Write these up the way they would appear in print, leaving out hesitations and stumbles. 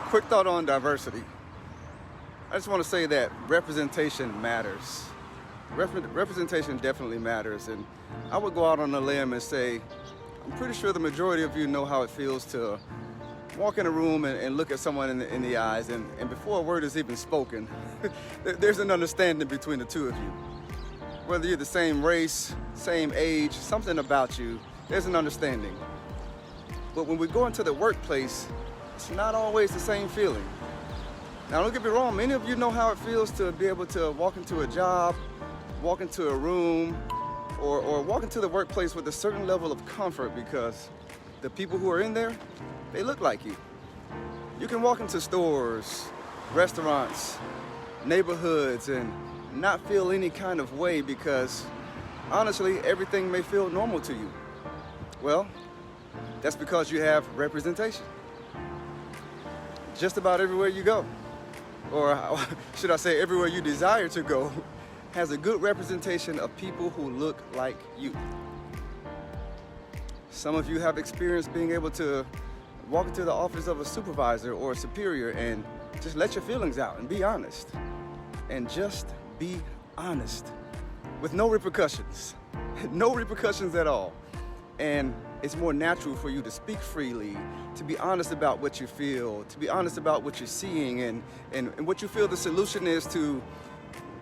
Quick thought on diversity. I just want to say that representation matters. Representation definitely matters, and I would go out on a limb and say, I'm pretty sure the majority of you know how it feels to walk in a room and look at someone in the eyes, and before a word is even spoken, there's an understanding between the two of you. Whether you're the same race, same age, something about you, there's an understanding. But when we go into the workplace, it's not always the same feeling. Now, don't get me wrong, many of you know how it feels to be able to walk into a job, walk into a room, or walk into the workplace with a certain level of comfort because the people who are in there, they look like you. You can walk into stores, restaurants, neighborhoods, and not feel any kind of way because, honestly, everything may feel normal to you. Well, that's because you have representation. Just about everywhere you go, or should I say everywhere you desire to go, has a good representation of people who look like you. Some of you have experienced being able to walk into the office of a supervisor or a superior and just let your feelings out and be honest. And just be honest with no repercussions, no repercussions at all. And it's more natural for you to speak freely, to be honest about what you feel, to be honest about what you're seeing and what you feel the solution is to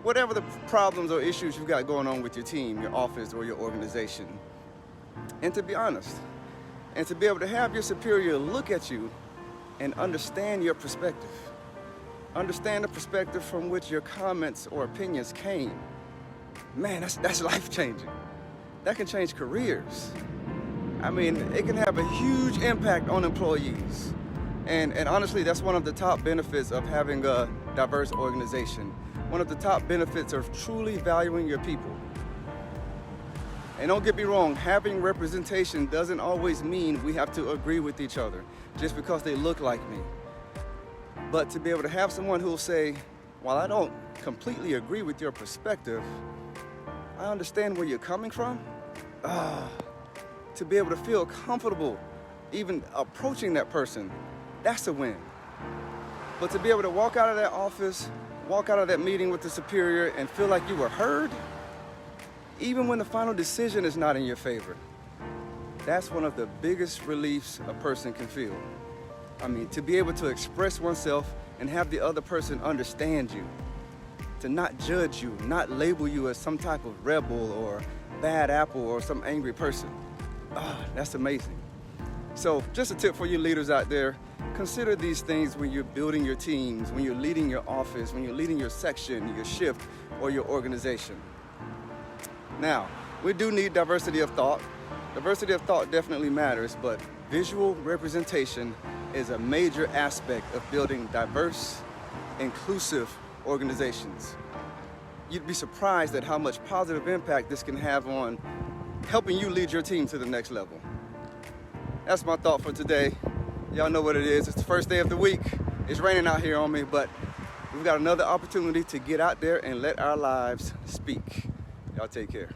whatever the problems or issues you've got going on with your team, your office, or your organization. And to be honest, and to be able to have your superior look at you and understand your perspective. Understand the perspective from which your comments or opinions came. Man, that's life-changing. That can change careers. I mean, it can have a huge impact on employees. And honestly, that's one of the top benefits of having a diverse organization. One of the top benefits of truly valuing your people. And don't get me wrong, having representation doesn't always mean we have to agree with each other just because they look like me. But to be able to have someone who'll say, while I don't completely agree with your perspective, I understand where you're coming from. To be able to feel comfortable even approaching that person, that's a win. But to be able to walk out of that office, walk out of that meeting with the superior and feel like you were heard, even when the final decision is not in your favor, that's one of the biggest reliefs a person can feel. I mean, to be able to express oneself and have the other person understand you, to not judge you, not label you as some type of rebel or bad apple or some angry person. That's amazing. So just a tip for you leaders out there, consider these things when you're building your teams, when you're leading your office, when you're leading your section, your shift, or your organization. Now, we do need diversity of thought. Diversity of thought definitely matters, but visual representation is a major aspect of building diverse, inclusive organizations. You'd be surprised at how much positive impact this can have on helping you lead your team to the next level. That's my thought for today. Y'all know what it is. It's the first day of the week. It's raining out here on me, but we've got another opportunity to get out there and let our lives speak. Y'all take care.